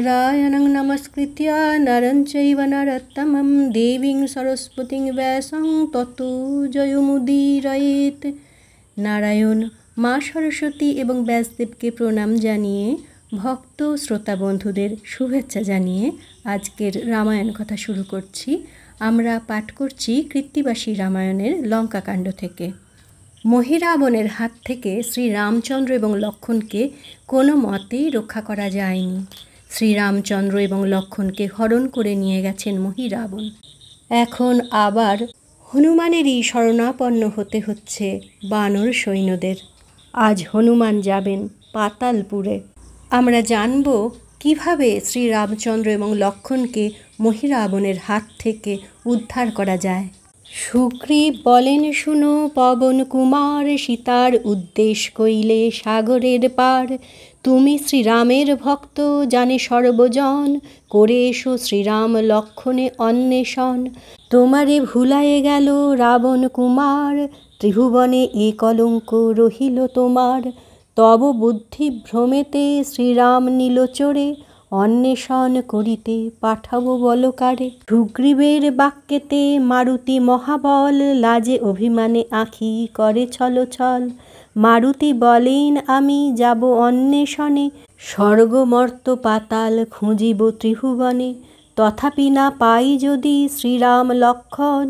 नारायणं नमस्कृत्य नरं चैव नरोत्तमं देवीं सरस्वतीं व्यासं ततो जयमुदीरयेत्। নারায়ণ মা সরস্বতী এবং ব্যাসদেবকে প্রণাম জানিয়ে ভক্ত শ্রোতা বন্ধুদের শুভেচ্ছা জানিয়ে আজকের রামায়ণ কথা শুরু করছি। আমরা পাঠ করছি কৃত্তিবাসী রামায়ণের লঙ্কাকাণ্ড থেকে। মহিরাবণের হাত থেকে শ্রীরামচন্দ্র এবং লক্ষ্মণকে কোনো মতেই রক্ষা করা যায়নি। শ্রীরামচন্দ্র এবং লক্ষ্মণকে হরণ করে নিয়ে গেছেন মহিরাবণ। এখন আবার হনুমানেরই শরণাপন্ন হতে হচ্ছে বানর সৈন্যদের। আজ হনুমান যাবেন পাতালপুরে। আমরা জানব কিভাবে শ্রীরামচন্দ্র এবং লক্ষ্মণকে মহিরাবণের হাত থেকে উদ্ধার করা যায়। সুগ্রীব বলেন, শুনো পবন কুমার, সীতার উদ্দেশ কইলে সাগরের পার। তুমি শ্রীরামের ভক্ত জানে সর্বজন, করে এসো শ্রীরাম লক্ষ্মণে অন্বেষণ। তোমারে ভুলায়ে গেল রাবণ কুমার, ত্রিভুবনে এ কলঙ্ক রহিল তোমার। তব বুদ্ধি ভ্রমেতে শ্রীরাম নিল চোরে, অন্বেষণ করিতে পাঠাবো বলকারে। সুগ্রীবের বাক্যেতে মারুতি মহাবল, লাজে অভিমানে আঁখি করে ছলছল। মারুতি বলেন, আমি যাব অন্বেষণে, স্বর্গ মর্ত পাতাল খুঁজিব ত্রিভুবনে। তথাপি না পাই যদি শ্রীরাম লক্ষ্মণ,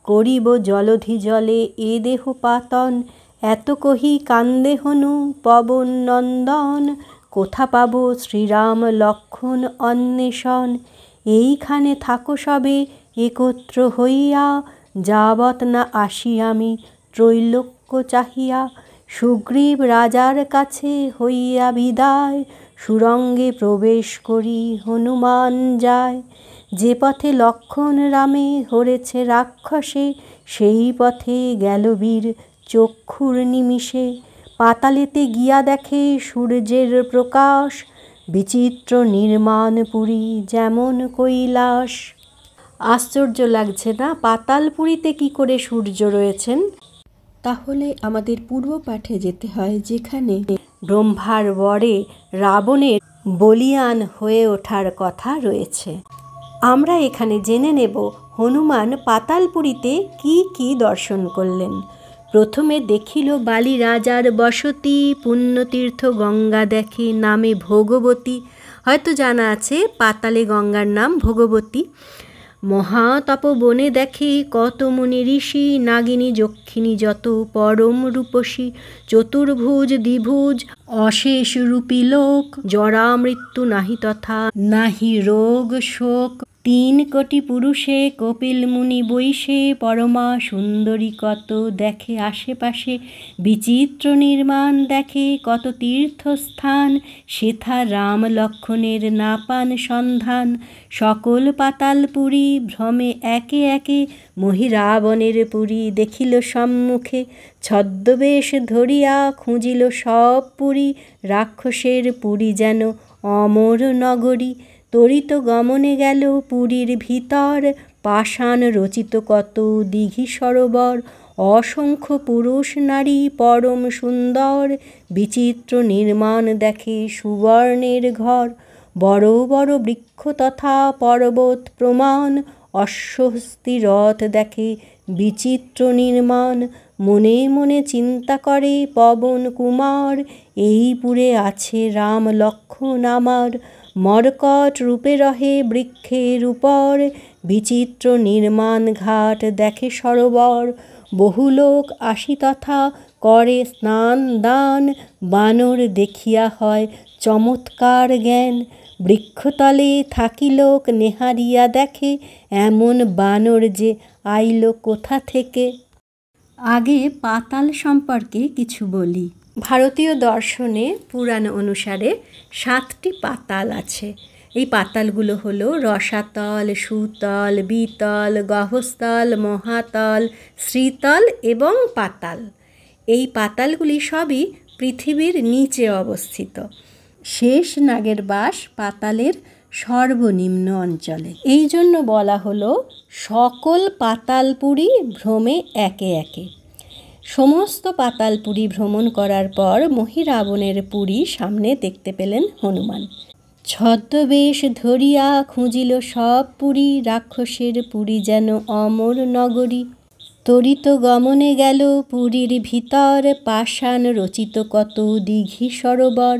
করিব জলধি জলে এ দেহ পাতন। এত কহি কান্দে হনু পবন নন্দন, কোথা পাব শ্রীরাম লক্ষ্মণ অন্বেষণ। এইখানে থাকো সবে একত্র হইয়া, যাবৎ না আসি আমি ত্রৈলোক্য চাহিয়া। সুগ্রীব রাজার কাছে হইয়া বিদায়, সুরঙ্গে প্রবেশ করি হনুমান যায়। যে পথে লক্ষ্মণ রামে হরেছে রাক্ষসে, সেই পথে গেল বীর চক্ষুর নিমিষে। পাতালেতে গিয়া দেখে সূর্যের প্রকাশ, বিচিত্র নির্মাণ পুরী যেমন কৈলাস। আশ্চর্য লাগছে না? পাতালপুরীতে কি করে সূর্য রয়েছেন? তাহলে আমাদের পূর্ব পাঠে যেতে হয়, যেখানে ব্রহ্মার বরে রাবণের বলিয়ান হয়ে ওঠার কথা রয়েছে। আমরা এখানে জেনে নেব হনুমান পাতালপুরীতে কি কি দর্শন করলেন। প্রথমে দেখিল বালি রাজার বসতি, পুণ্যতীর্থ গঙ্গা দেখে নামে ভোগবতী। হয়তো জানা আছে পাতালে গঙ্গার নাম ভোগবতী। মহাতপবনে দেখে কত মুনি ঋষি, নাগিনী যক্ষিণী যত পরম রূপসী। চতুর্ভুজ দ্বিভুজ অশেষ রূপী লোক, জরা মৃত্যু নাহি তথা নাহি রোগ শোক। 3 কোটি পুরুষে কপিল মুনি বৈশে, পরমা সুন্দরী কত দেখে আশেপাশে। বিচিত্র নির্মাণ দেখে কত তীর্থস্থান, সেথা রাম লক্ষ্মণের না পান সন্ধান। সকল পাতালপুরী ভ্রমে একে একে, মহিরাবণের পুরী দেখিল সম্মুখে। ছদ্মবেশ ধরিয়া খুঁজিল সব পুরী, রাক্ষসের পুরী যেন অমর নগরী। তরিত গমনে গেল পুরীর ভিতর, পাষাণ রচিত কত দিঘি সরোবর। অসংখ্য পুরুষ নারী পরম সুন্দর, বিচিত্র নির্মাণ দেখে সুবর্ণের ঘর। বড় বড় বৃক্ষ তথা পর্বত প্রমাণ, অশ্বহস্তি রথ দেখে বিচিত্র নির্মাণ। মনে মনে চিন্তা করে পবন কুমার, এই পুরে আছে রাম লক্ষ্মণ আমার। মরকট রূপে রহে বৃক্ষের উপর, বিচিত্র নির্মাণ ঘাট দেখে সরোবর। বহু লোক আসি তথা করে স্নান দান, বানর দেখিয়া হয় চমৎকার জ্ঞান। বৃক্ষতলে থাকি লোক নেহারিয়া দেখে, এমন বানর যে আইল কোথা থেকে। আগে পাতাল সম্পর্কে কিছু বলি। ভারতীয় দর্শনে পুরাণ অনুসারে 7টি পাতাল আছে। এই পাতালগুলো হলো রসাতল, সুতল, বিতল, গহ্বরতল, মহাতল, শ্রীতল এবং পাতাল। এই পাতালগুলি সবই পৃথিবীর নিচে অবস্থিত। শেষ নাগের বাস পাতালের সর্বনিম্ন অঞ্চলে। এই জন্য বলা হলো সকল পাতালপুরী ভ্রমে একে একে। সমস্ত পাতালপুরী ভ্রমণ করার পর মহিরাবণের পুরী সামনে দেখতে পেলেন হনুমান। ছদ্মবেশ ধরিয়া খুঁজিল সব পুরী, রাক্ষসের পুরী যেন অমর নগরী। তরিত গমনে গেল পুরীর ভিতর, পাষাণ রচিত কত দিঘি সরোবর।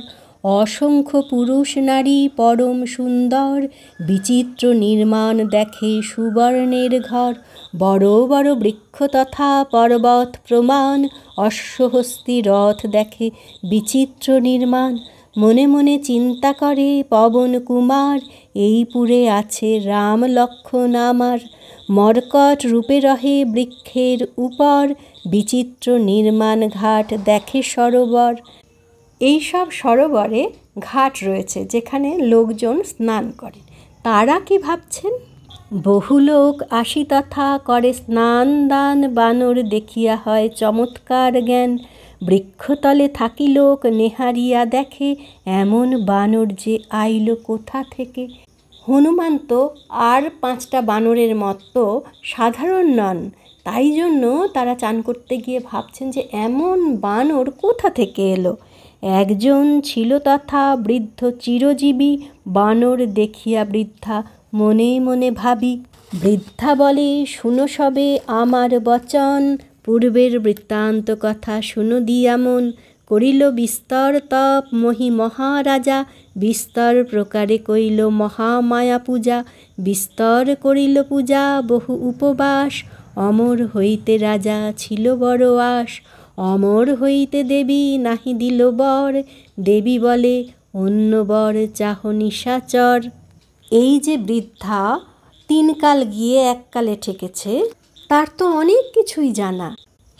অসংখ্য পুরুষ নারী পরম সুন্দর, বিচিত্র নির্মাণ দেখে সুবর্ণের ঘর। বড় বড় বৃক্ষ তথা পর্বত প্রমাণ, অশ্বহস্তি রথ দেখে বিচিত্র নির্মাণ। মনে মনে চিন্তা করে পবন কুমার, এই পুরে আছে রাম লক্ষ্মণ আমার। মর্কট রূপে রহে বৃক্ষের উপর, বিচিত্র নির্মাণ ঘাট দেখে সরোবর। এই সব সরোবরে ঘাট রয়েছে যেখানে লোকজন স্নান করে। তারা কি ভাবছেন? বহু লোক আসি তথা করে স্নান দান, বানর দেখিয়া হয় চমৎকার জ্ঞান। বৃক্ষতলে থাকি লোক নেহারিয়া দেখে, এমন বানর যে আইল কোথা থেকে। হনুমান তো আর 5টা বানরের মতো সাধারণ নন, তাই জন্য তারা চান করতে গিয়ে ভাবছেন যে এমন বানর কোথা থেকে এলো। একজন ছিল তথা বৃদ্ধ চিরজীবী, বানর দেখিয়া বৃদ্ধা মনে মনে ভাবি। বৃদ্ধা বলে, শুনো সবে আমার বচন, পূর্বের বৃত্তান্ত কথা শুনো দিয়ামন। করিল বিস্তর তপ মহি মহারাজা, বিস্তর প্রকারে কইল মহামায়া পূজা। বিস্তর করিল পূজা বহু উপবাস, অমর হইতে রাজা ছিল বড় আশ। অমর হইতে দেবী নাহি দিল বর, দেবী বলে অন্য বর চাহ নিশাচর। এই যে বৃদ্ধা 3 কাল গিয়ে 1 কালে ঠেকেছে, তার তো অনেক কিছুই জানা।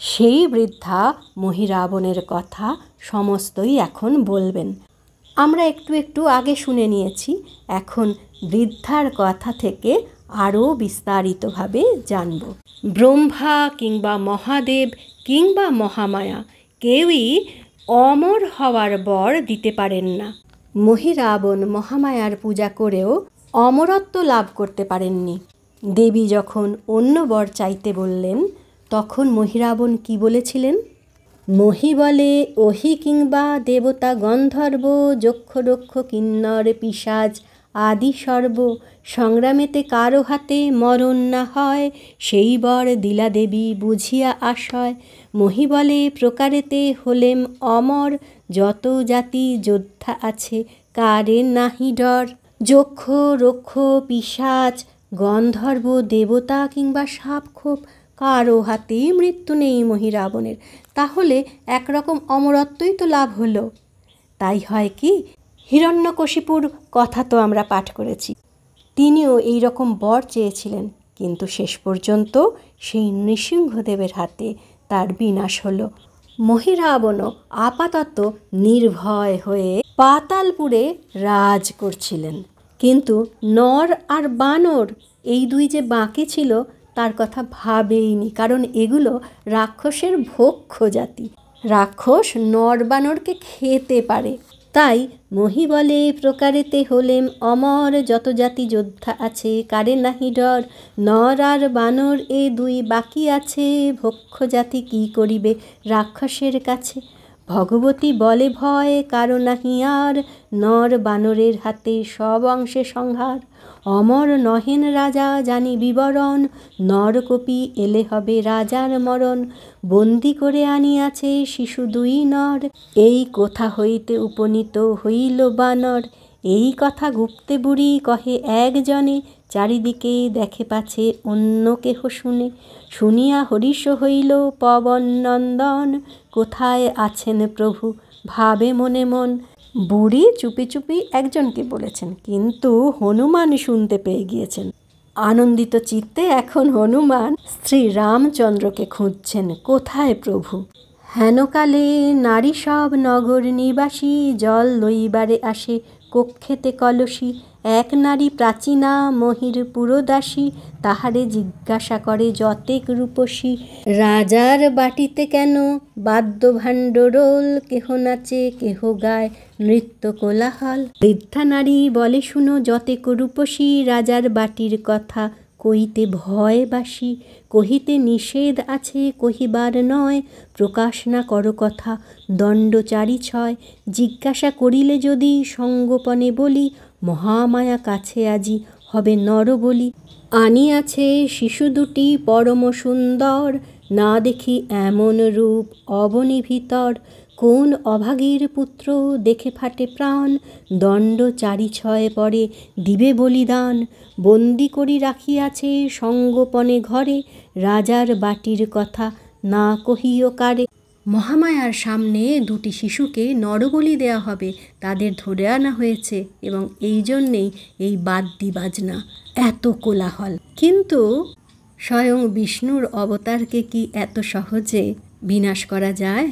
সেই বৃদ্ধা মহিরাবণের কথা সমস্তই এখন বলবেন। আমরা একটু একটু আগে শুনে নিয়েছি, এখন বৃদ্ধার কথা থেকে আরও বিস্তারিতভাবে জানব। ব্রহ্মা কিংবা মহাদেব কিংবা মহামায়া কেউই অমর হওয়ার বর দিতে পারেন না। মহিরাবণ মহামায়ার পূজা করেও অমরত্ব লাভ করতে পারেননি। দেবী যখন অন্য বর চাইতে বললেন, তখন মহিরাবণ কি বলেছিলেন? মহি বলে, ওহি কিংবা দেবতা গন্ধর্ব, যক্ষ রক্ষ কিন্নর পিশাচ আদি সর্ব। সংগ্রামেতে কারো হাতে মরণ না হয়, সেই বর দিলা দেবী বুঝিয়া আশয়। মহি বলে, প্রকারেতে হলেম অমর, যত জাতি যোদ্ধা আছে কারে নাহি ডর। যক্ষ রক্ষ পিশাচ গন্ধর্ব দেবতা কিংবা সাপখোপ কারো হাতেই মৃত্যু নেই মহিরাবণের। তাহলে একরকম অমরত্বই তো লাভ হলো। তাই হয় কি, হিরণ্যকশিপুর কথা তো আমরা পাঠ করেছি, তিনিও এই রকম বর চেয়েছিলেন, কিন্তু শেষ পর্যন্ত সেই নৃসিংহদেবের হাতে তার বিনাশ হলো। মহিরাবণও আপাতত নির্ভয় হয়ে পাতালপুরে রাজ করছিলেন, কিন্তু নর আর বানর এই 2 যে বাকি ছিল তার কথা ভাবেইনি, কারণ এগুলো রাক্ষসের ভক্ষ জাতি। রাক্ষস নর বানরকে খেতে পারে। তাই মহি বলে, প্রকারেতে হলেম অমর, যত জাতি যোদ্ধা আছে কারে নাহি ডর। নর আর বানর এ 2 বাকি আছে, ভক্ষ জাতি কি করিবে রাক্ষসের কাছে। ভগবতী বলে ভয় কারো নাহি আর, নর বানরের হাতে সব অংশে সংহার। অমর নহেন রাজা জানি বিবরণ, নরকপি এলে হবে রাজার মরণ। বন্দি করে আনিয়াছে শিশু 2 নর, এই কোথা হইতে উপনীত হইল বানর। এই কথা গুপ্তে বুড়ি কহে একজনে, চারিদিকে দেখে পাছে অন্য কেহ শুনে। শুনিয়া হরিষ হইল পবন নন্দন, কোথায় আছেন প্রভু ভাবে মনে মন। বুড়ি চুপি চুপি একজনকে বলেছেন, কিন্তু হনুমান শুনতে পেয়ে গিয়েছেন। আনন্দিত চিত্তে এখন হনুমান শ্রী রামচন্দ্রকে খুঁজছেন, কোথায় প্রভু। হেনকালে নারী সব নগর নিবাসী, জল লইবারে আসে কক্ষেতে কলসী। এক নারী প্রাচীনা মহির পুরদাসী, তাহারে জিজ্ঞাসা করে যতেক রূপসী। রাজার বাটিতে কেন বাদ্য ভাণ্ডরোল, কেহ নাচে কেহ গায় নৃত্য কোলাহল। বৃদ্ধা নারী বলে, শুনো যতেক রূপসী, রাজার বাটির কথা কইতে ভয় বাসি। কহিতে নিষেধ আছে কহিবার নয়, প্রকাশ না করো কথা দণ্ড 4-6। জিজ্ঞাসা করিলে যদি সঙ্গোপনে বলি, মহামায়া কাছে আজি হবে নরবলি। আনিয়াছে শিশু দুটি পরম সুন্দর, না দেখি এমন রূপ অবনী ভিতর। কোন অভাগীর পুত্র দেখে ফাটে প্রাণ, দণ্ড 4-6 পরে দিবে বলিদান। বন্দি করি রাখিয়াছে সঙ্গোপনে ঘরে, রাজার বাটির কথা না কহিও কারে। মহামায়ার সামনে দুটি শিশুকে নরবলি দেয়া হবে, তাদের ধরে আনা হয়েছে এবং এই জন্যেই এই বাদ্যি বাজনা, এত কোলাহল। কিন্তু স্বয়ং বিষ্ণুর অবতারকে কি এত সহজে বিনাশ করা যায়?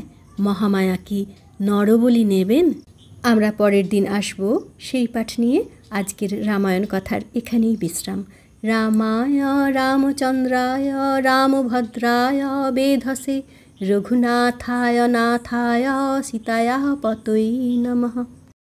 মহামায়া কি নরবলি নেবেন? আমরা পরের দিন আসব সেই পাঠ নিয়ে। আজকের রামায়ণ কথার এখানেই বিশ্রাম। রামায় রামচন্দ্রায় রামভদ্রায় বেধসে রঘুনাথায় নাথায় সীতায়া পতৈ নমঃ।